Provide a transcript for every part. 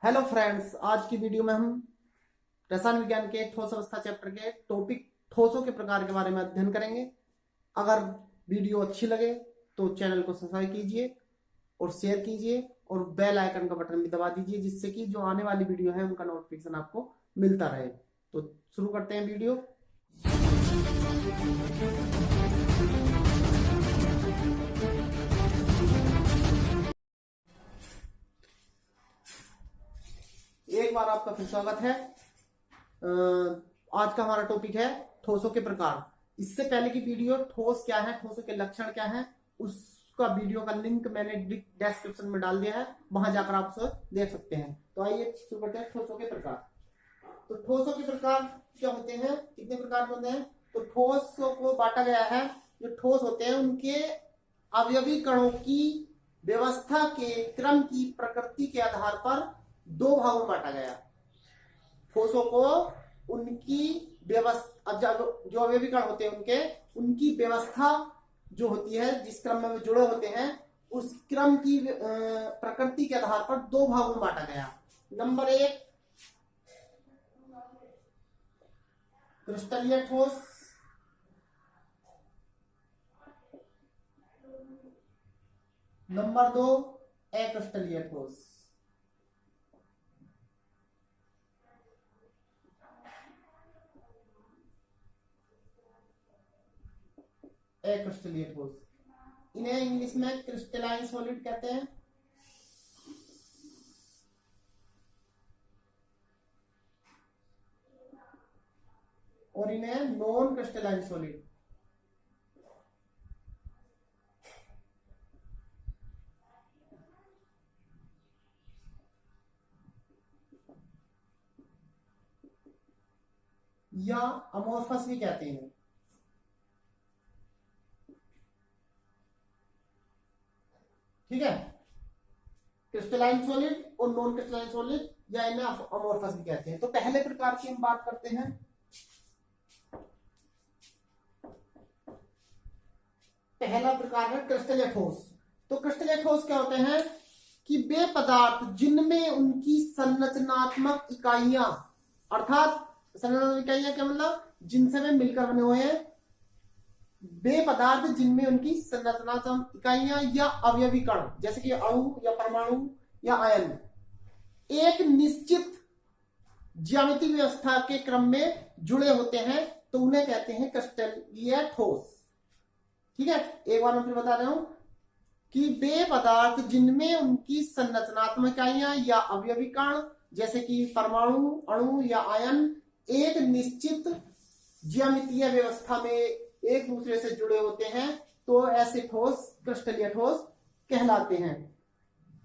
Hello friends, आज की video में हम रसायन विज्ञान के ठोस अवस्था चैप्टर के टॉपिक ठोसों के प्रकार के बारे में अध्ययन करेंगे। अगर वीडियो अच्छी लगे तो चैनल को सब्सक्राइब कीजिए और शेयर कीजिए और बेल आइकन का बटन भी दबा दीजिए, जिससे कि जो आने वाली वीडियो है उनका नोटिफिकेशन आपको मिलता रहे। तो शुरू करते हैं वीडियो। एक बार आपका फिर स्वागत है। आज का हमारा टॉपिक है ठोसों के प्रकार। इससे पहले की वीडियो ठोस क्या है, ठोसों के लक्षण क्या है, उसका वीडियो का लिंक मैंने डिस्क्रिप्शन में डाल दिया है, वहां जाकर आप उसे देख सकते हैं। तो आइए शुरू करते हैं ठोसों के प्रकार। तो ठोसों के प्रकार क्या होते हैं, कितने प्रकार होते हैं? तो ठोसों को बांटा गया है। जो ठोस होते हैं उनके अवयवी कणों की व्यवस्था के क्रम की प्रकृति के आधार पर दो भागों में बांटा गया। ठोसों को उनकी व्यवस्था, जो अवयवी कण होते हैं उनकी व्यवस्था जो होती है, जिस क्रम में वे जुड़े होते हैं, उस क्रम की प्रकृति के आधार पर दो भागों में बांटा गया। नंबर एक, क्रिस्टलीय ठोस। नंबर दो, अक्रिस्टलीय ठोस। अक्रिस्टलीय ठोस, इन्हें इंग्लिश में क्रिस्टलाइन सॉलिड कहते हैं। और इन्हें नॉन क्रिस्टलाइन सॉलिड। या अमोर्फस भी कहते हैं। ठीक है, क्रिस्टलाइन सॉलिड और नॉन क्रिस्टलाइन सॉलिड, या इन्हें अमोर्फस भी कहते हैं। तो पहले प्रकार की हम बात करते हैं। पहला प्रकार है क्रिस्टलीय ठोस। तो क्रिस्टलीय ठोस क्या होते हैं कि वे पदार्थ जिनमें उनकी संरचनात्मक इकाइयां, अर्थात संरचनात्मक इकाइयां क्या मतलब, जिनसे वे मिलकर बने हुए हैं, वे पदार्थ जिनमें उनकी संरचनात्मक इकाइयां या अवयवी कण, जैसे कि अणु या परमाणु या आयन, एक निश्चित ज्यामितीय व्यवस्था के क्रम में जुड़े होते हैं, तो उन्हें कहते हैं क्रिस्टलीय ठोस। ठीक है, एक बार मैं फिर बता रहा हूं कि वे पदार्थ जिनमें उनकी संरचनात्मक इकाइयां या अवयवी कण, जैसे कि परमाणु, अणु या आयन, एक निश्चित ज्यामितीय व्यवस्था में एक दूसरे से जुड़े होते हैं, तो ऐसे ठोस क्रिस्टलीय ठोस कहलाते हैं।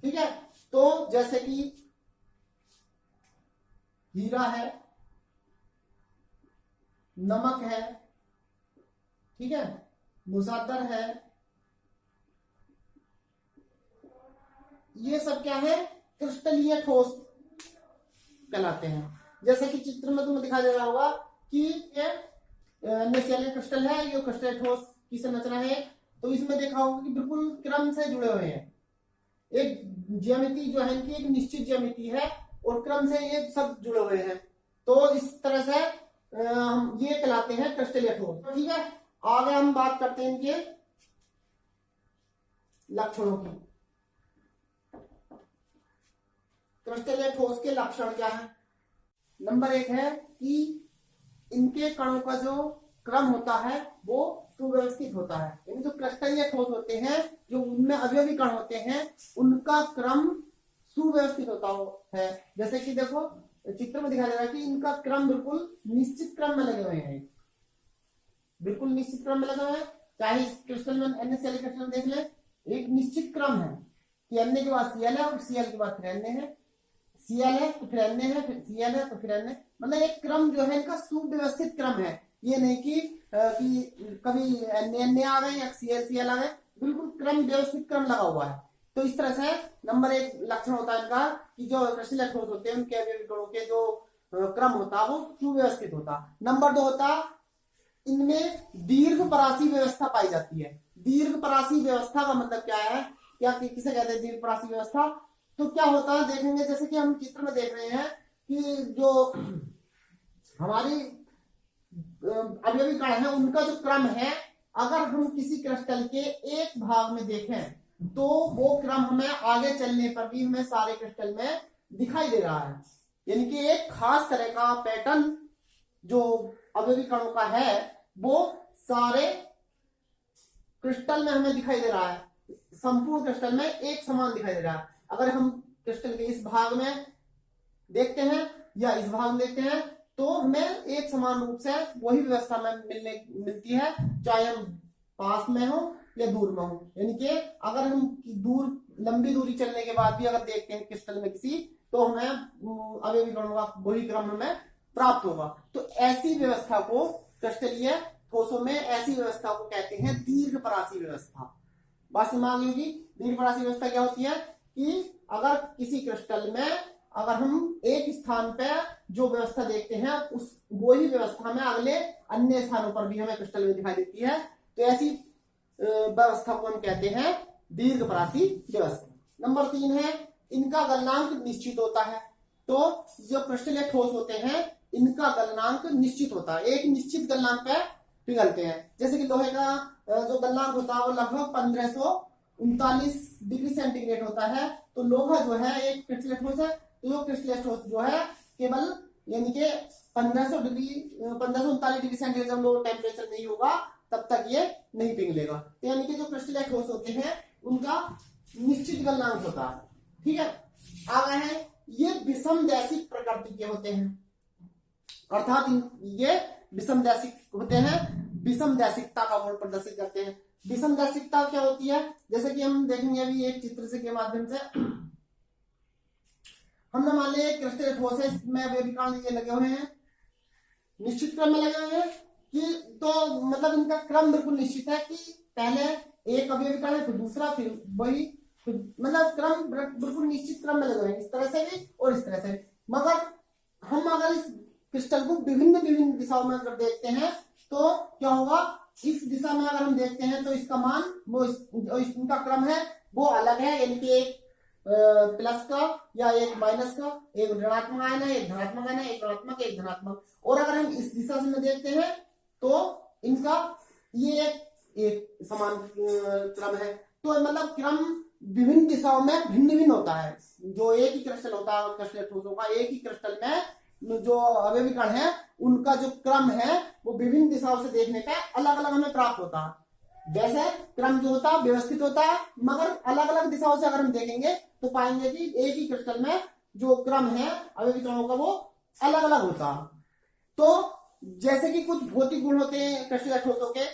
ठीक है, तो जैसे कि हीरा है, नमक है, ठीक है, मुसाद्दर है, ये सब क्या है, क्रिस्टलीय ठोस कहलाते हैं। जैसे कि चित्र में तुम्हें दिखाई दे रहा होगा कि ये नेसियन क्रिस्टल है, ये क्रिस्टलीय ठोस की संरचना है। तो इसमें देखा होगा कि बिल्कुल क्रम से जुड़े हुए हैं, एक ज्यामिति जो है इनकी एक निश्चित ज्यामिति है और क्रम से ये सब जुड़े हुए हैं। तो इस तरह से हम ये कहलाते हैं क्रिस्टलीय ठोस। ठीक है, आगे हम बात करते हैं इनके लक्षणों की। क्रिस्टलीय ठोस के लक्षण क्या है? नंबर एक है कि इनके कणों का जो क्रम होता है वो सुव्यवस्थित होता है। यानी जो क्रिस्टलीय ठोस होते हैं, जो उनमें अवयवी कण होते हैं, उनका क्रम सुव्यवस्थित होता है। जैसे कि देखो चित्र में दिखाया जा रहा है कि इनका क्रम बिल्कुल निश्चित क्रम में लगे हुए हैं, बिल्कुल निश्चित क्रम में लगे हुए हैं। चाहे इस क्रिस्टल में NaCl क्रिस्टल में देख ले, एक निश्चित क्रम है कि Na के बाद Cl है और Cl के बाद फिर Na है, Cl है तो फिर Na है, फिर Cl है तो फिर Na। मतलब एक क्रम जो है इनका सुव्यवस्थित क्रम है। ये नहीं कि कभी Na आ गए या Cl आ गए, बिल्कुल क्रम व्यवस्थित क्रम लगा हुआ है। तो इस तरह से नंबर एक लक्षण होता है इनका कि जो क्रिस्टलीय ठोस होते हैं उनके अवयवी कणों के जो क्रम होता है वो सुव्यवस्थित होता। नंबर दो होता, इनमें दीर्घ परासी व्यवस्था पाई जाती है। दीर्घ परासी व्यवस्था का मतलब क्या है, क्या किसे कहते हैं दीर्घ परासी व्यवस्था? तो क्या होता है देखेंगे, जैसे कि हम चित्र में देख रहे हैं कि जो हमारी अवयवी कण है उनका जो क्रम है, अगर हम किसी क्रिस्टल के एक भाग में देखें तो वो क्रम हमें आगे चलने पर भी हमें सारे क्रिस्टल में दिखाई दे रहा है। यानी कि एक खास तरह का पैटर्न जो अवयवी कणों का है वो सारे क्रिस्टल में हमें दिखाई दे रहा है, संपूर्ण क्रिस्टल में एक समान दिखाई दे रहा है। अगर हम क्रिस्टल के इस भाग में देखते हैं या इस भाग में देखते हैं तो हमें एक समान रूप से वही व्यवस्था में मिलती है, चाहे हम पास में हो या दूर में हो। यानी कि अगर हम लंबी दूरी चलने के बाद भी अगर देखते हैं क्रिस्टल में किसी, तो हमें अवयवी कणों का वही क्रम हमें प्राप्त होगा। तो ऐसी व्यवस्था को क्रिस्टलीय ठोसों में ऐसी व्यवस्था को कहते हैं दीर्घपरासी व्यवस्था। बात समझ आ गई होगी। दीर्घपरासी व्यवस्था क्या होती है कि अगर किसी क्रिस्टल में अगर हम एक स्थान पे जो व्यवस्था देखते हैं उस वही व्यवस्था हमें अगले अन्य स्थानों पर भी हमें क्रिस्टल में दिखाई देती है, तो ऐसी व्यवस्था को हम कहते हैं दीर्घपरासी व्यवस्था। नंबर 3 है इनका गलनांक निश्चित होता है। तो जो क्रिस्टल ठोस होते हैं इनका गलनांक निश्चित होता है, एक निश्चित गलनांक पे पिघलते हैं। जैसे कि लोहे का जो गलनांक होता है वो लगभग 1539 डिग्री सेंटीग्रेड होता है। तो लोहा जो है एक क्रिस्टल ठोस है, तो क्रिस्टल ठोस जो है केवल यानी कि 1539 डिग्री सेंटीग्रेड जब लो टेम्परेचर नहीं होगा तब तक ये नहीं पिघलेगा। तो यानी कि जो क्रिस्टल ठोस होते हैं उनका निश्चित गलनांक होता है। ठीक है, आगे है ये विषमदैशिक प्रकृति के होते हैं, अर्थात ये विषमदैशिक होते हैं, विषमदैशिकता का गुण प्रदर्शित करते हैं। विषमदैशिकता क्या होती है, जैसे कि हम देखेंगे अभी एक चित्र से के माध्यम से। हमने मान लिया क्रिस्टल ठोस है, इसमें अवयवी कण ये लगे हुए हैं, निश्चित क्रम में लगे हुए हैं कि तो मतलब इनका क्रम बिल्कुल निश्चित है कि पहले एक अवयवी कण है फिर दूसरा फिर वही, मतलब क्रम बिल्कुल निश्चित क्रम में लगे हुए हैं, इस तरह से भी और इस तरह से भी। मगर हम अगर इस क्रिस्टल को विभिन्न विभिन्न दिशाओं में अगर देखते हैं तो क्या होगा, इस दिशा में अगर हम देखते हैं तो इसका मान वो इनका क्रम है वो अलग है, यानी कि एक प्लस का या एक माइनस का, एक ऋणात्मक आयन है, एक धनात्मक आयन है, एक ऋणात्मक एक धनात्मक। और अगर हम इस दिशा से देखते हैं तो इनका ये एक समान क्रम है। तो मतलब क्रम विभिन्न दिशाओं में भिन्न भिन्न होता है। जो एक ही क्रिस्टल होता है क्रिस्टल ठोसों का, एक ही क्रिस्टल में जो अवयवी कण है उनका जो क्रम है वो विभिन्न दिशाओं से देखने का अलग अलग हमें प्राप्त होता है। वैसे क्रम जो होता है व्यवस्थित होता है, मगर अलग अलग दिशाओं से अगर हम देखेंगे तो पाएंगे कि एक ही क्रिस्टल में जो क्रम है अवयवी कणों का वो अलग अलग होता है। तो जैसे कि कुछ भौतिक गुण होते हैं क्रिस्टल ठोसों के,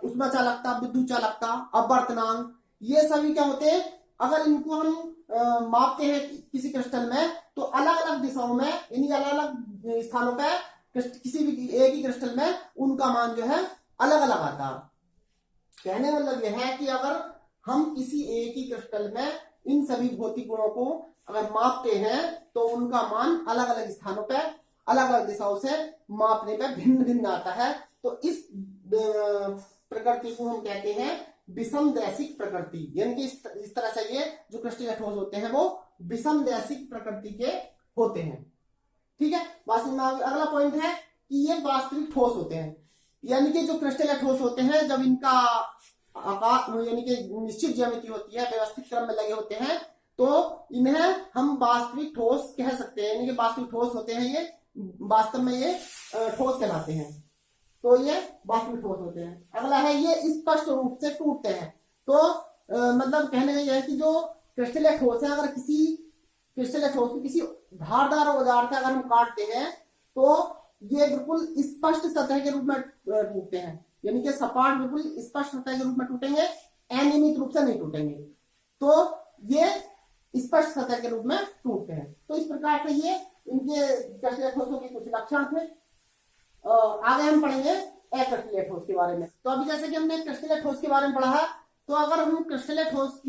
उष्मा चालकता, विद्युत चालकता, अपवर्तनांक, ये सभी क्या होते हैं, अगर इनको हम मापते हैं किसी क्रिस्टल में तो अलग अलग दिशाओं में यानी अलग अलग स्थानों पर किसी भी एक ही क्रिस्टल में उनका मान जो है अलग अलग आता है। कहने मतलब यह है कि अगर हम किसी एक ही क्रिस्टल में इन सभी भौतिक गुणों को अगर मापते हैं तो उनका मान अलग अलग स्थानों पर अलग अलग दिशाओं से मापने में भिन्न भिन्न आता है। तो इस प्रकृति को हम कहते हैं विषमदैशिक प्रकृति, यानी कि इस तरह से ये जो क्रिस्टल ठोस होते हैं वो विषमदैशिक प्रकृति के होते हैं। ठीक है, अगला पॉइंट है कि ये वास्तविक ठोस होते हैं, यानी कि जो क्रिस्टल ठोस होते हैं जब इनका आकार यानी कि निश्चित ज्यामिति होती है, व्यवस्थित क्रम में लगे होते हैं, तो इन्हें हम वास्तविक ठोस कह सकते हैं। यानी कि वास्तविक ठोस होते हैं, ये वास्तव में ये ठोस कहलाते हैं, तो ये वास्तविक ठोस होते हैं। अगला है ये स्पष्ट रूप से टूटते हैं। तो मतलब कहने का यह है कि जो क्रिस्टल ठोस है, अगर किसी क्रिस्टल ठोस को किसी धारदार औजार से अगर हम काटते हैं तो ये बिल्कुल स्पष्ट सतह के रूप में टूटते हैं, यानी कि सपाट बिल्कुल स्पष्ट सतह के रूप में टूटेंगे, अनियमित रूप से नहीं टूटेंगे। तो ये स्पष्ट सतह के रूप में टूटते हैं। तो इस प्रकार से ये इनके क्रिस्टल ठोसों के कुछ लक्षण थे। आगे हम पढ़ेंगे अक्रिस्टलीय ठोस के बारे में। तो अभी जैसे कि हमने क्रिस्टलीय ठोस के बारे में पढ़ा है, तो अगर हम क्रिस्टलीय ठोस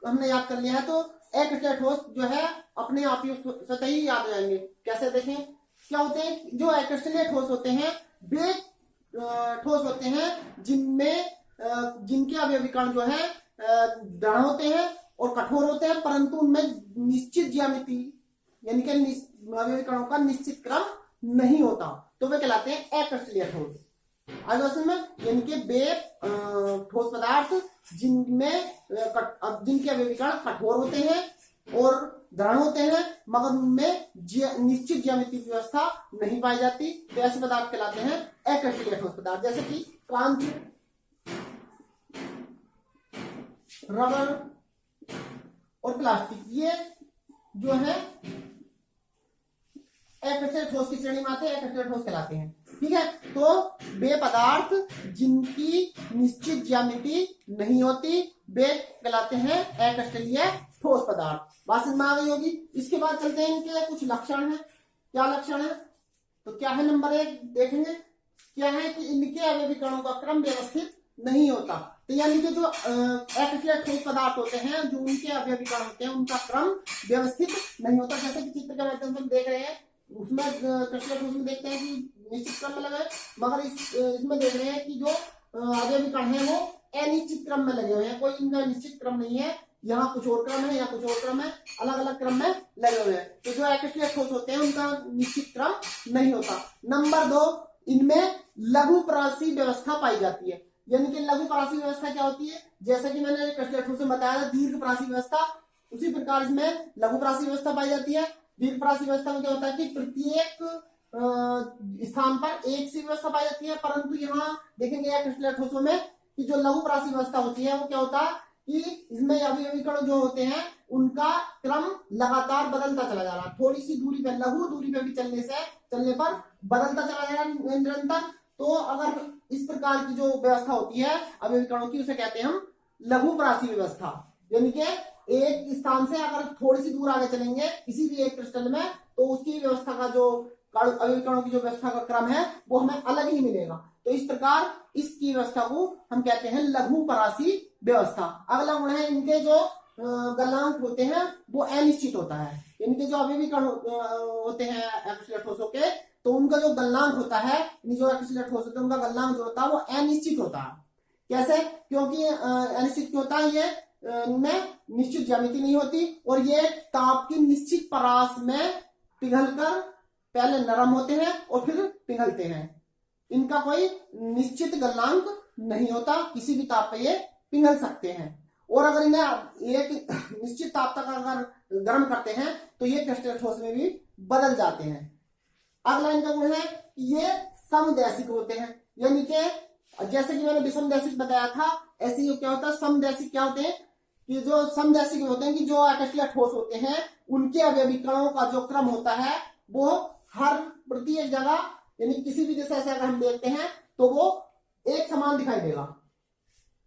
हमने याद कर लिया है तो अक्रिस्टलीय ठोस जो है अपने आप ही स्वतः ही याद हो जाएंगे। कैसे देखें, क्या होते हैं जो अक्रिस्टलीय ठोस होते हैं वे ठोस होते हैं जिनमें जिनके अवयवी कण जो है दृढ़ होते हैं और कठोर होते हैं, परंतु उनमें निश्चित ज्यामिति यानी कि अवयवी कणों का निश्चित क्रम नहीं होता, तो वे कहलाते हैं अक्रिस्टलीय ठोस। आगे में यानी कि वे ठोस पदार्थ जिनके अवयवी कण कठोर होते हैं और दृढ़ होते हैं, मगर उनमें निश्चित ज्यामिति व्यवस्था नहीं पाई जाती, तो ऐसे पदार्थ कहलाते हैं अक्रिस्टलीय ठोस पदार्थ। जैसे कि कांच, रबर और प्लास्टिक, ये जो है अक्रिस्टलीय ठोस की श्रेणी में आते हैं, अक्रिस्टलीय ठोस कहलाते हैं। ठीक है, तो वे पदार्थ जिनकी निश्चित ज्यामिति नहीं होती वे कहलाते हैं अक्रिस्टलीय ठोस पदार्थ। बात समझ में आ गई होगी। इसके बाद चलते हैं इनके कुछ लक्षण है। क्या लक्षण है? तो क्या है, नंबर 1 देखेंगे क्या है कि इनके अवयवी कणों का क्रम व्यवस्थित नहीं होता। तो यानी कि जो अक्रिस्टलीय ठोस पदार्थ होते हैं, जो उनके अवयवी कण होते हैं, उनका क्रम व्यवस्थित नहीं होता। जैसे कि चित्र के माध्यम से देख रहे हैं, उसमें अक्रिस्टलीय ठोस में देखते हैं कि निश्चित क्रम में लगे, मगर इसमें देख रहे हैं कि जो अवयवी कण है वो अनिश्चित क्रम में लगे हुए हैं, कोई इनका निश्चित क्रम नहीं है। यहाँ कुछ और क्रम है, यहाँ कुछ और क्रम है, अलग अलग क्रम में लगे हुए हैं। तो जो अक्रिस्टलीय ठोस होते हैं उनका निश्चित क्रम नहीं होता। नंबर 2, इनमें लघु परासी व्यवस्था पाई जाती है। यानी कि लघु परासी व्यवस्था क्या होती है? जैसे कि मैंने अक्रिस्टलीय ठोस में बताया था दीर्घ परासी व्यवस्था, उसी प्रकार इसमें लघु परासी व्यवस्था पाई जाती है। दीर्घ परासी व्यवस्था में क्या होता है कि प्रत्येक स्थान पर एक सी व्यवस्था पाई जाती है, परंतु यहाँ देखेंगे अक्रिस्टलीय ठोसों में कि जो लघु परासी व्यवस्था होती है वो क्या होता है कि इसमें अवयवी कण जो होते हैं उनका क्रम लगातार बदलता चला जा रहा है। थोड़ी सी दूरी पर, लघु दूरी पर भी चलने पर बदलता चला जा रहा है निरंतर। तो अगर इस प्रकार की जो व्यवस्था होती है अवयवी कणों की, उसे कहते हैं हम लघु परासी व्यवस्था। यानी कि एक स्थान से अगर थोड़ी सी दूर आगे चलेंगे किसी भी एक क्रिस्टल में, तो उसकी व्यवस्था का जो अवयवी कणों की जो व्यवस्था का क्रम है वो हमें अलग ही मिलेगा। तो इस प्रकार इसकी व्यवस्था को हम कहते हैं लघु परासी व्यवस्था। अगला गुण है, इनके जो गलनांक होते हैं वो अनिश्चित होता है। इनके जो अवयवी कण होते हैं अक्रिस्टलीय ठोसों के, तो उनका जो गलनांक होता है, जो अक्रिस्टलीय ठोस होते हैं उनका गलनांक जो होता है वो अनिश्चित होता है। कैसे? क्योंकि अनिश्चित क्यों होता है? ये इनमें निश्चित ज्यामिति नहीं होती और ये ताप की निश्चित परास में पिघलकर पहले नरम होते हैं और फिर पिघलते हैं। इनका कोई निश्चित गलनांक नहीं होता, किसी भी ताप पे ये पिघल सकते हैं। और अगर इन्हें एक निश्चित ताप तक अगर गर्म करते हैं तो ये क्रिस्टलीय ठोस में भी बदल जाते हैं। अगला इनका गुण है कि ये समदैशिक होते हैं। यानी कि जैसे कि मैंने विषमदैशिक बताया था, ऐसे ही क्या होता है, समदैशिक क्या होते हैं कि जो समदैशिक होते हैं कि जो अक्रिस्टलीय ठोस होते हैं उनके अवयवी कणों का जो क्रम होता है वो हर प्रत्येक जगह, यानी किसी भी दिशा से अगर हम देखते हैं तो वो एक समान दिखाई देगा।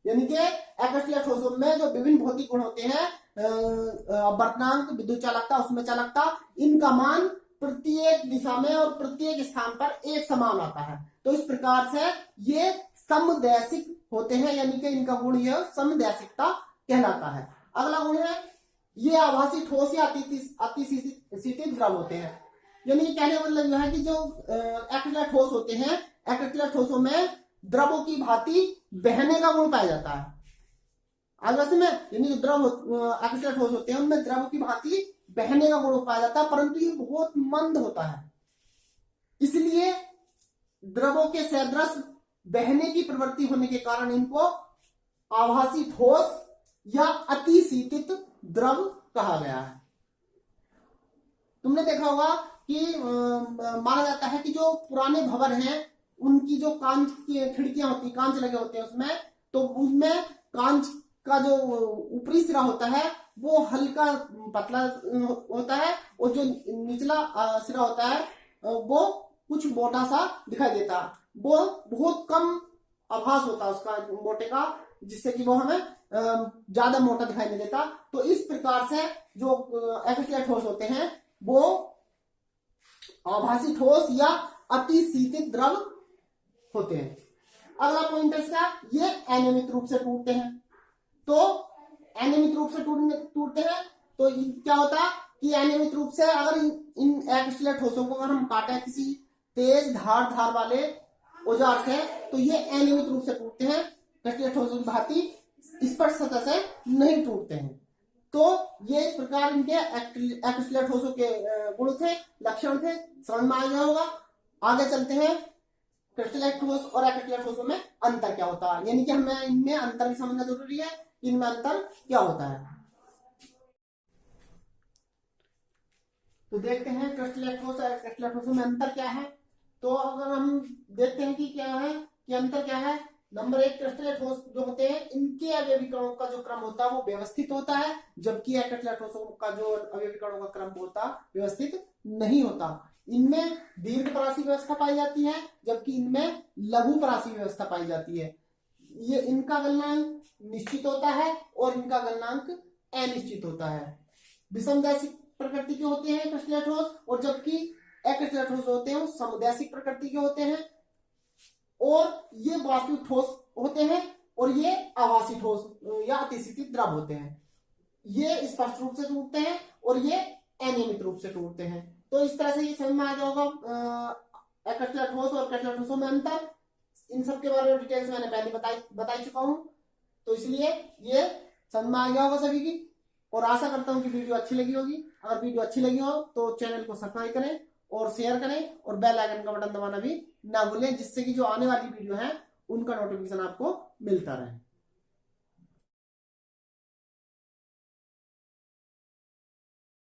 यानी कि अक्रिस्टलीय ठोसों में जो विभिन्न भौतिक गुण होते हैं, अपवर्तनांक, विद्युत चालकता, उसमें चालकता, इनका मान प्रत्येक दिशा में और प्रत्येक स्थान पर एक समान आता है। तो इस प्रकार से ये समदैशिक होते हैं, यानी कि इनका गुण यह समदैशिकता कहलाता है। अगला गुण है, ये आभासी ठोस या अतिशीतित द्रव होते हैं। यानी कहने का मतलब यह है कि जो अक्रिस्टलीय ठोस होते हैं, अक्रिस्टलीय ठोसों में द्रवों की भांति बहने का गुण पाया जाता है। आगे में यानी जो द्रव अक्रिस्टलीय ठोस होते हैं उनमें द्रव की भांति बहने का गुण पाया जाता है, परंतु ये बहुत मंद होता है, इसलिए द्रवों के सदृश बहने की प्रवृत्ति होने के कारण इनको आभासी ठोस या अतिशीतित द्रव कहा गया है। तुमने देखा होगा कि माना जाता है कि जो पुराने भवन हैं उनकी जो कांच की खिड़कियां होती, कांच लगे होते हैं उसमें, तो उसमें कांच का जो ऊपरी सिरा होता है वो हल्का पतला होता है और जो निचला सिरा होता है वो कुछ मोटा सा दिखाई देता है। वो बहुत कम आभास होता है उसका मोटे का, जिससे कि वो हमें ज्यादा मोटा दिखाई नहीं देता। तो इस प्रकार से जो अक्रिस्टलीय ठोस होते हैं वो आभासी ठोस या अतिशीतित द्रव होते हैं। अगला पॉइंट है इसका, ये अनियमित रूप से टूटते हैं। तो अनियमित रूप से टूटते हैं तो क्या होता है कि अनियमित रूप से अगर इन अक्रिस्टलीय ठोसों को अगर हम काटें किसी तेज धार वाले औजार से, तो ये अनियमित रूप से टूटते हैं। अक्रिस्टलीय ठोसों की भांति स्पर्श सतह से नहीं टूटते हैं। तो ये इस प्रकार इनके एक्रिस्टल ठोसों के गुण थे, लक्षण थे, समझ में आ गया होगा। आगे चलते हैं, क्रिस्टलाइट ठोस और एक्रिस्टल ठोसों में अंतर क्या होता है, यानी कि हमें इनमें अंतर भी समझना जरूरी है, इनमें अंतर क्या होता है। तो देखते हैं क्रिस्टलाइट ठोस और एक्रिस्टल ठोसों में अंतर क्या है। तो अगर हम देखते हैं कि क्या है, कि अंतर क्या है। नंबर 1, क्रिस्टलाइट ठोस जो होते हैं इनके अवयवी कणों का जो क्रम होता है वो व्यवस्थित होता है, जबकि एक्रिस्टल ठोसों का जो अवयवी कणों का क्रम होता है व्यवस्थित नहीं होता। इनमें दीर्घ परासी व्यवस्था पाई जाती है, जबकि इनमें लघु परासी व्यवस्था पाई जाती है। ये इनका गलनांक निश्चित होता है और इनका गलनांक अनिश्चित होता है। विषमदैशिक प्रकृति के होते हैं क्रिस्टलाइट ठोस, और जबकि एक्रिस्टल ठोस होते हैं वो समदैशिक प्रकृति के होते हैं, और ये वास्तविक ठोस होते हैं और ये आभासी ठोस या अतिस्थित द्रव होते हैं। ये स्पष्ट रूप से टूटते हैं और ये अनियमित रूप से टूटते हैं। तो इस तरह से ये समझ में आ जाएगा एक्रिस्टल ठोस और क्रिस्टल ठोसों में अंतर। इन सब के बारे में डिटेल्स मैंने पहले बता चुका हूं, तो इसलिए ये समझ में आ गया होगा सभी की, और आशा करता हूं कि वीडियो अच्छी लगी होगी। अगर वीडियो अच्छी लगी हो तो चैनल को सब्सक्राइब करें और शेयर करें और बेल आइकन का बटन दबाना भी ना भूलें, जिससे कि जो आने वाली वीडियो है उनका नोटिफिकेशन आपको मिलता रहे।